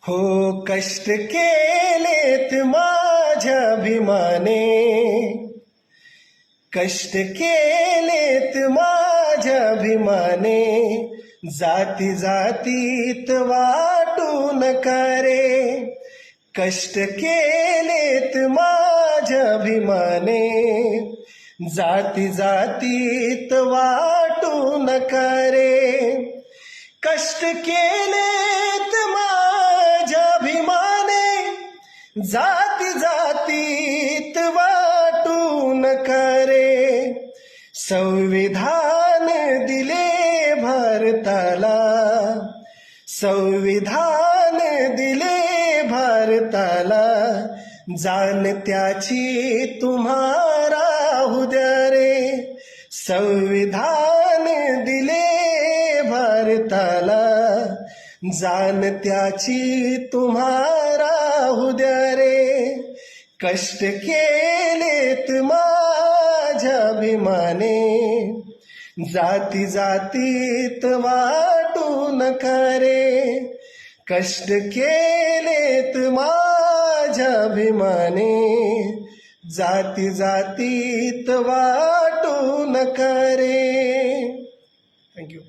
हो कष्ट केलेत माझ्या भीमाने, कष्ट केलेत माझ्या भीमाने, जाती जातीत वाटू नका रे. कष्ट केलेत माझ्या भीमाने, जाती जातीत वाटू नका रे. कष्ट केलेत माझ्या भीमाने, जाती जातीत वाटू नका रे. संविधान दिले भारताला, संविधान दिले भारताला, जाण त्याची तुम्हारा राहू द्या रे. संविधान दिले भारताला, जाण त्याची तुम्हारा राहू द्या रे. कष्ट केलेत माझ्या भीमाने, जाती जातीत वाटू नका रे. कष्ट केलेत माझ्या भीमाने, जाती जातीत वाटू नका रे. थँक्यू.